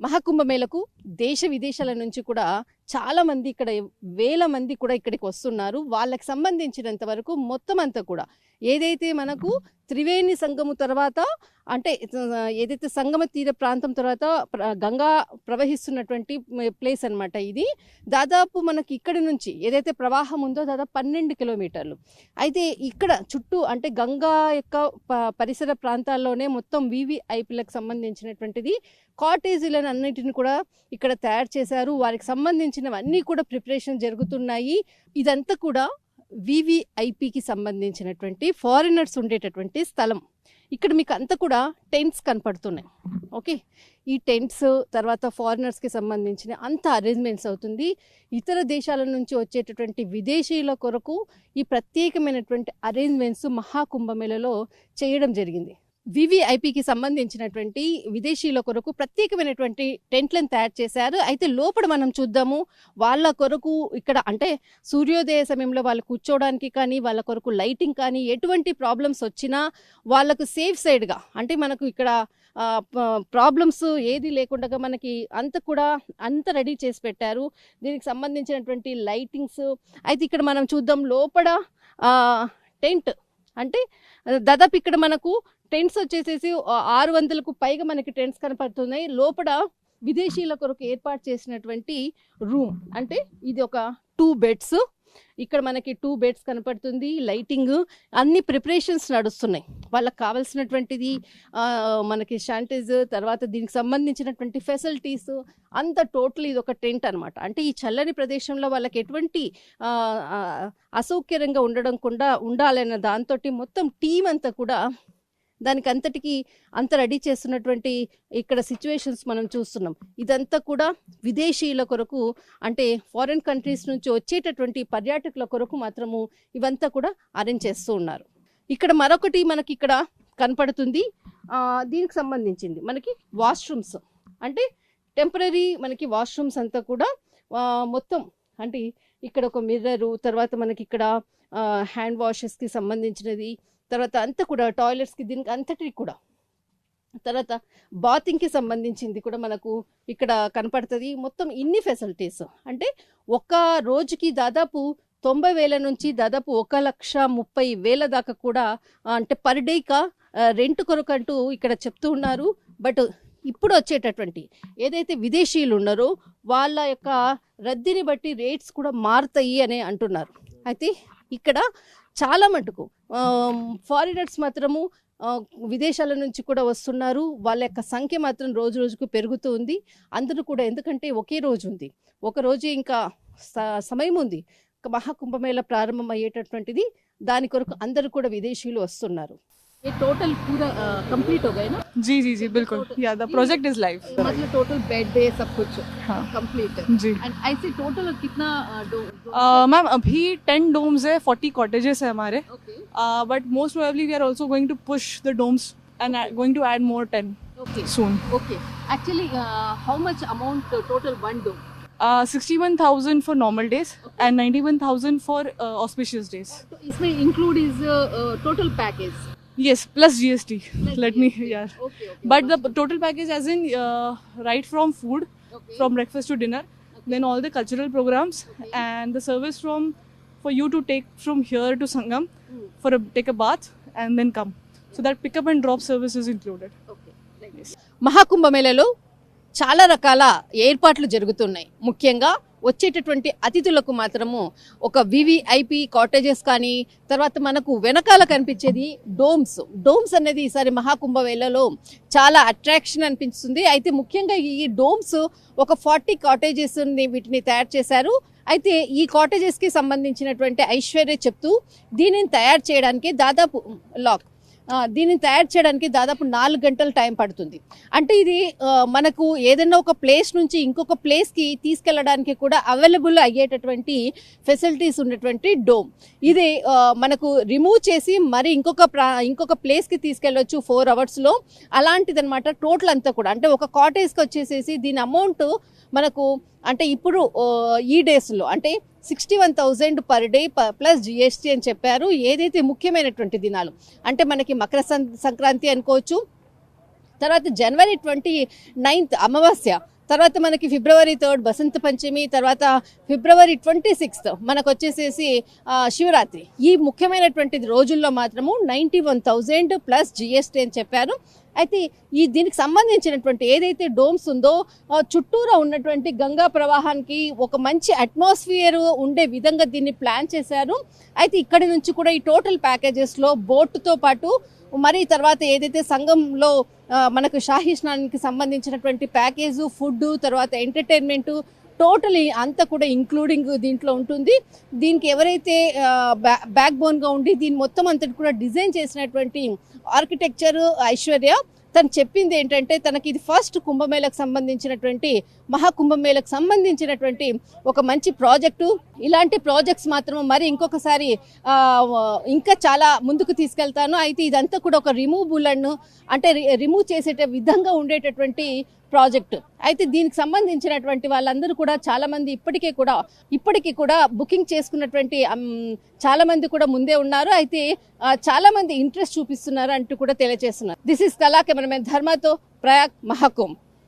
మహాకుంభమేళకు దేశ విదేశాల నుంచి కూడా చాలా మంది ఇక్కడ వేల మంది కూడా ఇక్కడికి వస్తున్నారు. వాళ్ళకి సంబంధించినంత వరకు మొత్తం అంతా కూడా ఏదైతే మనకు త్రివేణి సంగము తర్వాత అంటే ఏదైతే సంగమ తీర ప్రాంతం తర్వాత గంగా ప్రవహిస్తున్నటువంటి ప్లేస్ అనమాట. ఇది దాదాపు మనకి ఇక్కడి నుంచి ఏదైతే ప్రవాహం ఉందో దాదాపు 12 కిలోమీటర్లు. అయితే ఇక్కడ చుట్టూ అంటే గంగా యొక్క పరిసర ప్రాంతాల్లోనే మొత్తం వివిఐపీలకు సంబంధించినటువంటిది కాటేజీలను అన్నిటిని కూడా ఇక్కడ తయారు చేశారు. వారికి సంబంధించినవన్నీ కూడా ప్రిపరేషన్ జరుగుతున్నాయి. ఇదంతా కూడా వివిఐపికి సంబంధించినటువంటి ఫారినర్స్ ఉండేటటువంటి స్థలం. ఇక్కడ మీకు అంతా కూడా టెంట్స్ కనపడుతున్నాయి. ఓకే, ఈ టెంట్స్ తర్వాత ఫారినర్స్కి సంబంధించిన అంత అరేంజ్మెంట్స్ అవుతుంది. ఇతర దేశాల నుంచి వచ్చేటటువంటి విదేశీయుల కొరకు ఈ ప్రత్యేకమైనటువంటి అరేంజ్మెంట్స్ మహాకుంభమేళలో చేయడం జరిగింది. వివిఐపికి సంబంధించినటువంటి విదేశీయుల కొరకు ప్రత్యేకమైనటువంటి టెంట్లను తయారు చేశారు. అయితే లోపల మనం చూద్దాము. వాళ్ళ కొరకు ఇక్కడ అంటే సూర్యోదయ సమయంలో వాళ్ళు కూర్చోవడానికి కానీ వాళ్ళ కొరకు లైటింగ్ కానీ ఎటువంటి ప్రాబ్లమ్స్ వచ్చినా వాళ్ళకు సేఫ్ సైడ్గా అంటే మనకు ఇక్కడ ప్రాబ్లమ్స్ ఏది లేకుండా మనకి అంత రెడీ చేసి పెట్టారు. దీనికి సంబంధించినటువంటి లైటింగ్స్ అయితే ఇక్కడ మనం చూద్దాం. లోపల టెంట్ అంటే దాదాపు ఇక్కడ మనకు టెంట్స్ వచ్చేసేసి 600కు పైగా మనకి టెంట్స్ కనపడుతున్నాయి. లోపల విదేశీయుల కొరకు ఏర్పాటు చేసినటువంటి రూమ్ అంటే ఇది ఒక 2 బెడ్స్. ఇక్కడ మనకి 2 బెడ్స్ కనపడుతుంది. లైటింగ్ అన్ని ప్రిపరేషన్స్ నడుస్తున్నాయి. వాళ్ళకి కావాల్సినటువంటిది మనకి శానిటైజ్ తర్వాత దీనికి సంబంధించినటువంటి ఫెసిలిటీస్ అంత టోటల్ ఇది ఒక టెంట్ అనమాట. అంటే ఈ చల్లని ప్రదేశంలో వాళ్ళకి ఎటువంటి అసౌకర్యంగా ఉండాలన్న దాంతో మొత్తం టీం అంతా కూడా దానికి అంతటికి అంత రెడీ చేస్తున్నటువంటి ఇక్కడ సిచ్యువేషన్స్ మనం చూస్తున్నాం. ఇదంతా కూడా విదేశీయుల కొరకు అంటే ఫారిన్ కంట్రీస్ నుంచి వచ్చేటటువంటి పర్యాటకుల కొరకు మాత్రము ఇవంతా కూడా అరేంజ్ చేస్తూ ఉన్నారు. ఇక్కడ మరొకటి మనకి ఇక్కడ కనపడుతుంది. దీనికి సంబంధించింది మనకి వాష్రూమ్స్ అంటే టెంపరీ మనకి వాష్రూమ్స్ అంతా కూడా మొత్తం అంటే ఇక్కడ ఒక మిర్రరు తర్వాత మనకి ఇక్కడ హ్యాండ్ వాషెస్కి సంబంధించినది తర్వాత అంతా కూడా టాయిలెట్స్కి దీనికి అంతటికి కూడా తర్వాత బాతింగ్కి సంబంధించింది కూడా మనకు ఇక్కడ కనపడుతుంది. మొత్తం ఇన్ని ఫెసిలిటీస్ అంటే ఒక్క రోజుకి దాదాపు 90,000 నుంచి దాదాపు 1,30,000 దాకా కూడా అంటే పర్ డేగా రెంట్ కొరకంటూ ఇక్కడ చెప్తూ ఉన్నారు. బట్ ఇప్పుడు వచ్చేటటువంటి ఏదైతే విదేశీయులు ఉన్నారో వాళ్ళ యొక్క రద్దీని బట్టి రేట్స్ కూడా మారుతాయి అని అంటున్నారు. అయితే ఇక్కడ చాలా మటుకు ఫారినర్స్ మాత్రము విదేశాల నుంచి కూడా వస్తున్నారు. వాళ్ళ యొక్క సంఖ్య మాత్రం రోజు రోజుకు పెరుగుతూ ఉంది. అందరూ కూడా ఎందుకంటే ఒకే రోజు ఉంది, ఒక రోజు ఇంకా సమయం ఉంది మహాకుంభమేళ ప్రారంభం అయ్యేటటువంటిది. దాని కొరకు అందరూ కూడా విదేశీయులు వస్తున్నారు. ये टोटल पूरा कंप्लीट हो गए ना? जी जी जी बिल्कुल. Yeah the project is live. मतलब टोटल बेड है सब कुछ कंप्लीट है जी. एंड ऐसे टोटल कितना मैम अभी 10 डोम्स है, 40 कॉटेजेस है हमारे. Okay but most probably we are also going to push the domes and going to add more 10 okay soon. Okay actually how much amount total one dome? 61,000 for normal days and 91,000 for auspicious days. तो इसमें include is total package? Yes, plus GST. Let me yeah. Okay. But the total package as in right from food, Okay. from breakfast to dinner, then all the cultural programs and the service for you to take from here to Sangam for take a bath and then come. So that pickup and drop service is included. Okay. మహాకుంభమేళలో చాలా రకాల ఏర్పాట్లు జరుగుతున్నాయి. ముఖ్యంగా వచ్చేటటువంటి అతిథులకు మాత్రము ఒక VVIP cottages కానీ తర్వాత మనకు వెనకాల కనిపించేది డోమ్స్ అనేది ఈసారి మహాకుంభమేళలో చాలా అట్రాక్షన్ అనిపిస్తుంది. అయితే ముఖ్యంగా ఈ డోమ్స్ ఒక 40 కాటేజెస్ వీటిని తయారు చేశారు. అయితే ఈ కాటేజెస్కి సంబంధించినటువంటి ఐశ్వర్య చెప్తూ దీనిని తయారు చేయడానికి దాదాపు 4 గంటల టైం పడుతుంది. అంటే ఇది మనకు ఏదైనా ఒక ప్లేస్ నుంచి ఇంకొక ప్లేస్కి తీసుకెళ్ళడానికి కూడా అవైలబుల్ అయ్యేటటువంటి ఫెసిలిటీస్ ఉన్నటువంటి డోమ్. ఇది మనకు రిమూవ్ చేసి మరి ఇంకొక ప్లేస్కి తీసుకెళ్ళొచ్చు 4 అవర్స్లో. అలాంటిదన్నమాట టోటల్ అంతా కూడా. అంటే ఒక కాటేజ్కి వచ్చేసేసి దీని అమౌంట్ మనకు అంటే ఇప్పుడు ఈ డేస్లో అంటే 61,000 పర్ డే ప్లస్ జిఎస్టీ అని చెప్పారు. ఏదైతే ముఖ్యమైనటువంటి దినాలు అంటే మనకి మకర సంక్రాంతి అనుకోవచ్చు, తర్వాత జనవరి 29 అమావాస్య, తర్వాత మనకి ఫిబ్రవరి 3 బసంత పంచమి, తర్వాత ఫిబ్రవరి 26 మనకు వచ్చేసేసి శివరాత్రి. ఈ ముఖ్యమైనటువంటి రోజుల్లో మాత్రము 91,000 ప్లస్ జిఎస్టీ అని చెప్పారు. అయితే దీనికి సంబంధించినటువంటి ఏదైతే డోమ్స్ ఉందో చుట్టూరా ఉన్నటువంటి గంగా ప్రవాహానికి ఒక మంచి అట్మాస్ఫియర్ ఉండే విధంగా దీన్ని ప్లాన్ చేశారు. అయితే ఇక్కడి నుంచి కూడా ఈ టోటల్ ప్యాకేజెస్లో బోట్తో పాటు మరి తర్వాత ఏదైతే సంఘంలో మనకు షాహీ స్నానానికి సంబంధించినటువంటి ప్యాకేజు, ఫుడ్, తర్వాత ఎంటర్టైన్మెంటు టోటలీ అంతా కూడా ఇంక్లూడింగ్ దీంట్లో ఉంటుంది. దీనికి ఎవరైతే బ్యాక్ బోన్గా ఉండి దీని మొత్తం అంతటి కూడా డిజైన్ చేసినటువంటి ఆర్కిటెక్చర్ ఐశ్వర్య, తను చెప్పింది ఏంటంటే తనకి ఇది ఫస్ట్ కుంభమేళకు సంబంధించినటువంటి మహాకుంభమేళకు సంబంధించినటువంటి ఒక మంచి ప్రాజెక్టు. ఇలాంటి ప్రాజెక్ట్స్ మాత్రం మరి ఇంకొకసారి ఇంకా చాలా ముందుకు తీసుకెళ్తాను. అయితే ఇదంతా కూడా ఒక రిమూవ్ చేసే విధంగా ఉండేటటువంటి ప్రాజెక్టు. అయితే దీనికి సంబంధించినటువంటి వాళ్ళందరూ కూడా చాలామంది ఇప్పటికీ కూడా బుకింగ్ చేసుకున్నటువంటి చాలామంది కూడా ముందే ఉన్నారు. అయితే చాలామంది ఇంట్రెస్ట్ చూపిస్తున్నారు అంటూ కూడా తెలియజేస్తున్నారు. దిస్ ఇస్ కళా కెమెరామెన్ ధర్మతో ప్రయాగ్ మహాకుంభ్.